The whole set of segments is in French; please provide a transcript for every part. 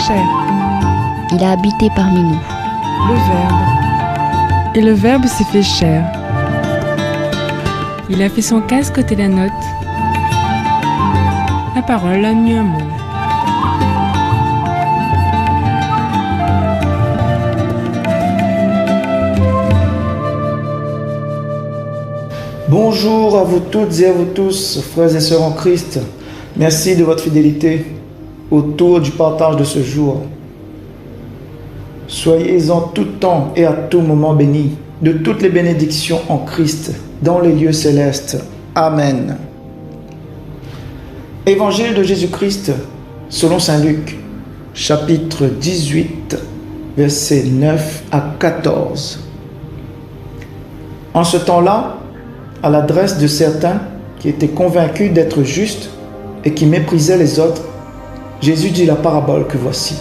chair. Il a habité parmi nous. Le Verbe. Et le Verbe s'est fait chair. Il a fait son casque côté la note. La parole a mis un mot. Bonjour à vous toutes et à vous tous, frères et sœurs en Christ. Merci de votre fidélité autour du partage de ce jour. Soyez en tout temps et à tout moment bénis de toutes les bénédictions en Christ dans les lieux célestes. Amen. Évangile de Jésus-Christ selon saint Luc, chapitre 18, versets 9 à 14. En ce temps-là, à l'adresse de certains qui étaient convaincus d'être justes et qui méprisaient les autres, Jésus dit la parabole que voici.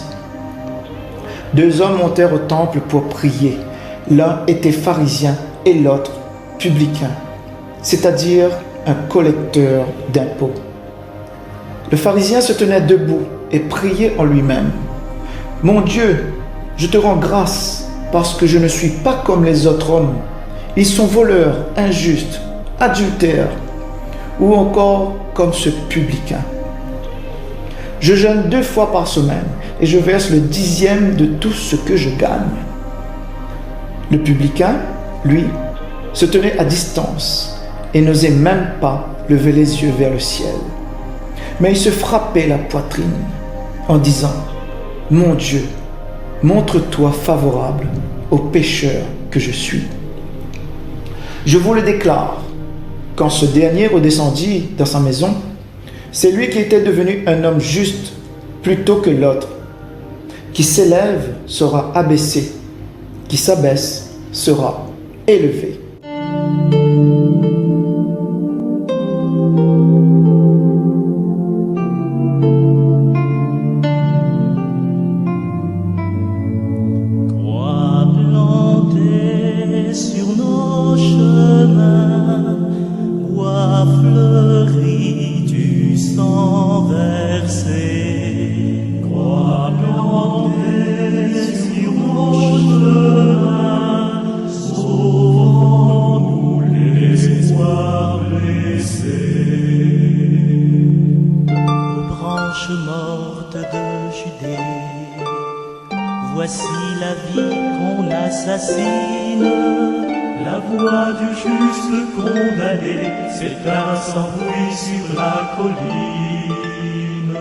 Deux hommes montèrent au temple pour prier. L'un était pharisien et l'autre publicain, c'est-à-dire un collecteur d'impôts. Le pharisien se tenait debout et priait en lui-même. « Mon Dieu, je te rends grâce parce que je ne suis pas comme les autres hommes. Ils sont voleurs, injustes, adultères, ou encore comme ce publicain. Je jeûne 2 fois par semaine et je verse le 10e de tout ce que je gagne. » Le publicain, lui, se tenait à distance et n'osait même pas lever les yeux vers le ciel. Mais il se frappait la poitrine en disant « Mon Dieu, montre-toi favorable au pécheur que je suis. » Je vous le déclare, quand ce dernier redescendit dans sa maison, c'est lui qui était devenu un homme juste plutôt que l'autre. Qui s'élève sera abaissé, qui s'abaisse sera élevé. Morte de Judée, voici la vie qu'on assassine. La voix du juste condamné s'éteint sans bruit sur la colline.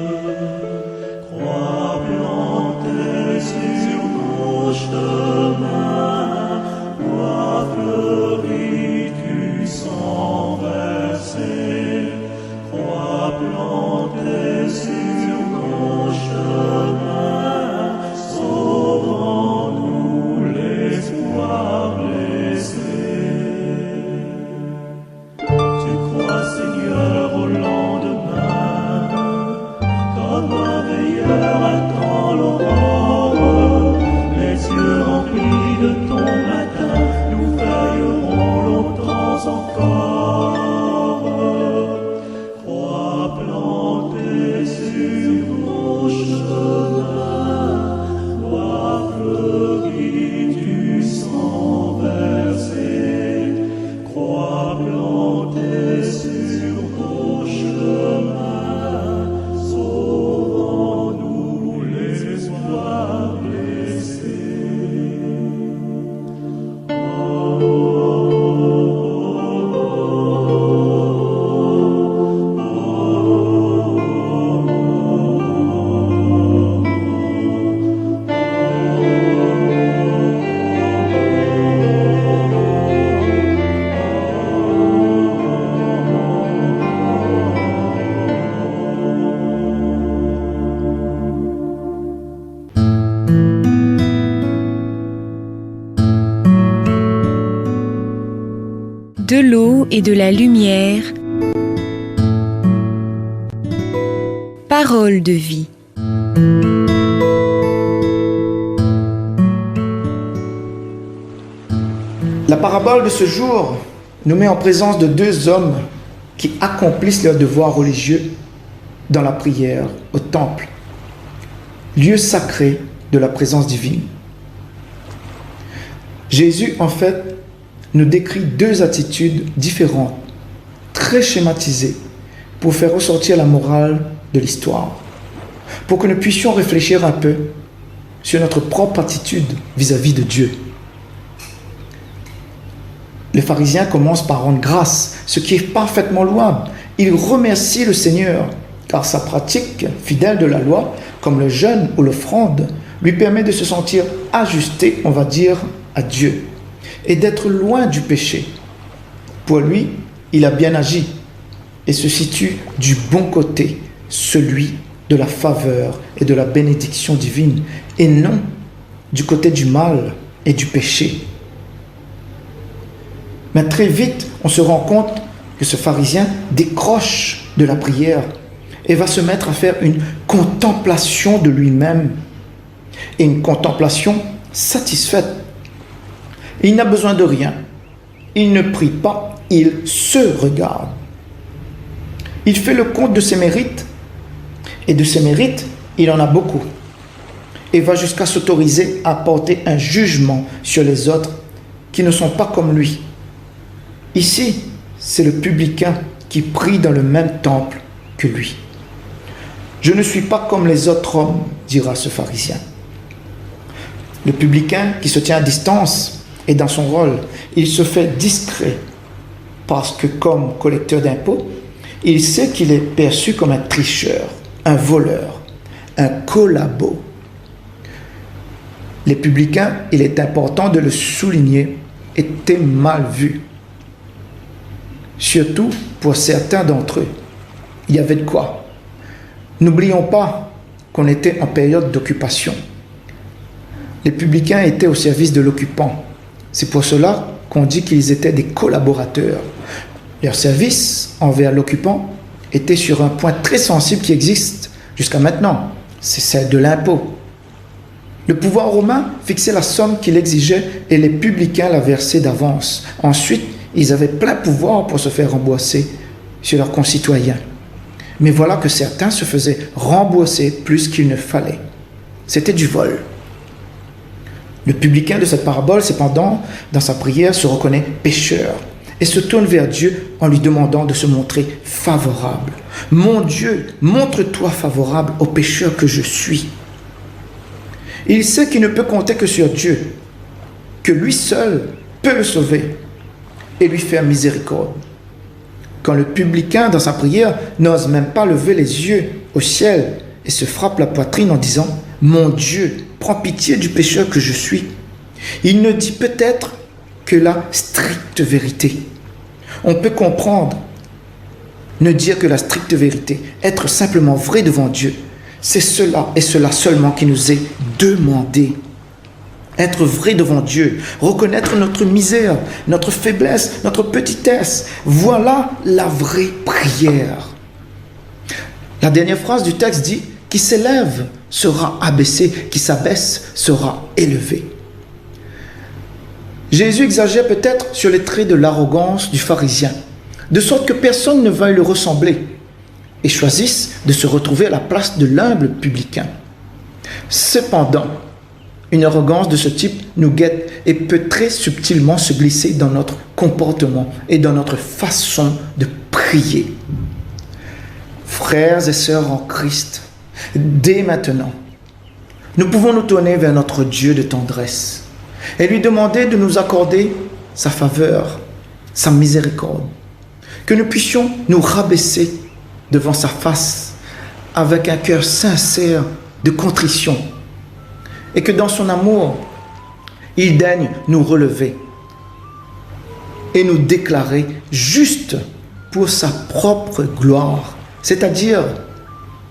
Croix plantée sur nos chemins, bois fleuri du sang versé. Croix plantée sur nos chemins, sauvons-nous l'espoir blessé. Tu crois, Seigneur, au lendemain, comme un veilleur attend l'aurore. Les yeux remplis de ton matin, nous veillerons longtemps encore. Croix plantée sur nos chemins, bois fleuri du sang versé. Croix plantée sur nos chemins, sauvons-nous l'espoir blessé. De l'eau et de la lumière, parole de vie. La parabole de ce jour nous met en présence de 2 hommes qui accomplissent leur devoir religieux dans la prière au temple. lieu sacré de la présence divine. Jésus, en fait, nous décrit deux attitudes différentes, très schématisées, pour faire ressortir la morale de l'histoire, pour que nous puissions réfléchir un peu sur notre propre attitude vis-à-vis de Dieu. Les pharisiens commencent par rendre grâce, ce qui est parfaitement louable. Ils remercient le Seigneur, car sa pratique fidèle de la loi, comme le jeûne ou l'offrande, lui permet de se sentir ajusté, on va dire, à Dieu, et d'être loin du péché. Pour lui, il a bien agi, et se situe du bon côté, celui de la faveur et de la bénédiction divine, et non du côté du mal et du péché. Mais très vite, on se rend compte que ce pharisien décroche de la prière et va se mettre à faire une contemplation de lui-même, et une contemplation satisfaite. Il n'a besoin de rien, il ne prie pas, il se regarde. Il fait le compte de ses mérites, et de ses mérites, il en a beaucoup, et va jusqu'à s'autoriser à porter un jugement sur les autres qui ne sont pas comme lui. Ici, c'est le publicain qui prie dans le même temple que lui. Je ne suis pas comme les autres hommes, dira ce pharisien. Le publicain qui se tient à distance est dans son rôle. Il se fait discret parce que comme collecteur d'impôts, il sait qu'il est perçu comme un tricheur, un voleur, un collabo. Les publicains, il est important de le souligner, étaient mal vus. Surtout pour certains d'entre eux. Il y avait de quoi. N'oublions pas qu'on était en période d'occupation. Les publicains étaient au service de l'occupant. C'est pour cela qu'on dit qu'ils étaient des collaborateurs. Leur service envers l'occupant était sur un point très sensible qui existe jusqu'à maintenant. C'est celle de l'impôt. Le pouvoir romain fixait la somme qu'il exigeait et les publicains la versaient d'avance. Ensuite, ils avaient plein pouvoir pour se faire rembourser sur leurs concitoyens. Mais voilà que certains se faisaient rembourser plus qu'il ne fallait. C'était du vol. Le publicain de cette parabole, cependant, dans sa prière, se reconnaît pécheur et se tourne vers Dieu en lui demandant de se montrer favorable. Mon Dieu, montre-toi favorable au pécheur que je suis. Il sait qu'il ne peut compter que sur Dieu, que lui seul peut le sauver et lui faire miséricorde. Quand le publicain, dans sa prière, n'ose même pas lever les yeux au ciel et se frappe la poitrine en disant « Mon Dieu, prends pitié du pécheur que je suis », il ne dit peut-être que la stricte vérité. On peut comprendre, ne dire que la stricte vérité, être simplement vrai devant Dieu, c'est cela et cela seulement qui nous est demandé. Être vrai devant Dieu, reconnaître notre misère, notre faiblesse, notre petitesse. Voilà la vraie prière. La dernière phrase du texte dit « Qui s'élève sera abaissé, qui s'abaisse sera élevé ». Jésus exagère peut-être sur les traits de l'arrogance du pharisien, de sorte que personne ne veuille le ressembler et choisisse de se retrouver à la place de l'humble publicain. Cependant, une arrogance de ce type nous guette et peut très subtilement se glisser dans notre comportement et dans notre façon de prier. Frères et sœurs en Christ, dès maintenant, nous pouvons nous tourner vers notre Dieu de tendresse et lui demander de nous accorder sa faveur, sa miséricorde, que nous puissions nous rabaisser devant sa face avec un cœur sincère de contrition, et que dans son amour, il daigne nous relever et nous déclarer juste pour sa propre gloire, c'est-à-dire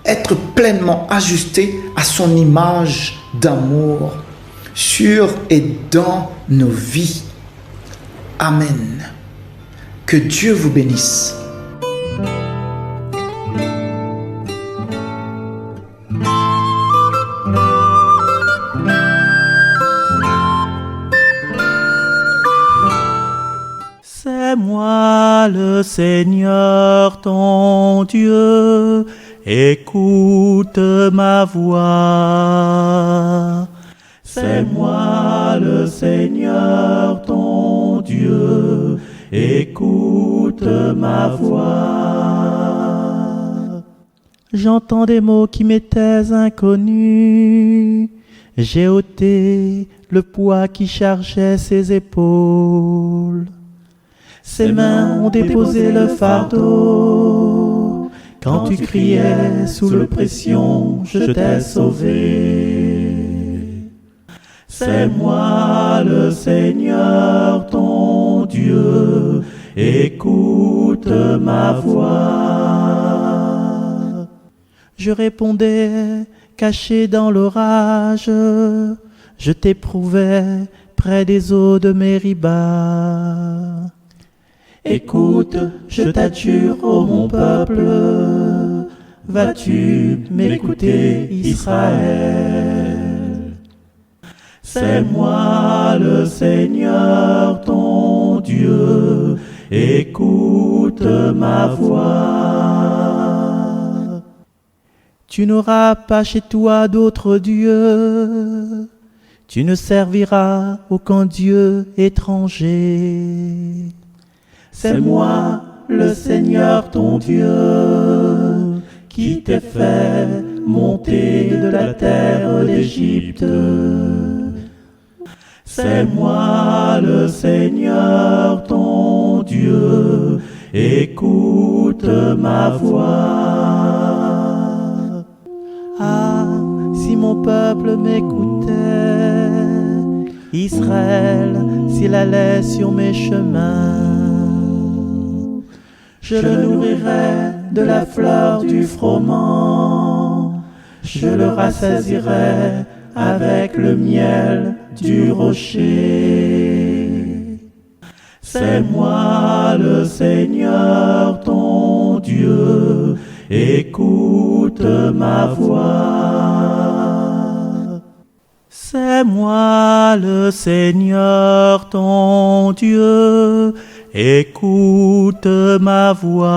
être pleinement ajusté à son image d'amour sur et dans nos vies. Amen. Que Dieu vous bénisse. C'est moi le Seigneur ton Dieu, écoute ma voix. C'est moi le Seigneur ton Dieu, écoute ma voix. J'entends des mots qui m'étaient inconnus, j'ai ôté le poids qui chargeait ses épaules. Ses mains ont déposé le fardeau. Quand tu criais sous l'oppression, je t'ai sauvé. C'est moi le Seigneur ton Dieu, écoute ma voix. Je répondais, caché dans l'orage, je t'éprouvais près des eaux de Mériba. Écoute, je t'adjure, ô mon peuple, vas-tu m'écouter, Israël? C'est moi le Seigneur ton Dieu, écoute ma voix. Tu n'auras pas chez toi d'autre Dieu, tu ne serviras aucun Dieu étranger. C'est moi le Seigneur ton Dieu, qui t'ai fait monter de la terre d'Égypte. C'est moi le Seigneur ton Dieu, écoute ma voix. Ah, si mon peuple m'écoutait, Israël, s'il allait sur mes chemins, je le nourrirais de la fleur du froment, je le rassasirais avec le miel du rocher. C'est moi le Seigneur ton Dieu, écoute ma voix. C'est moi le Seigneur ton Dieu, écoute ma voix.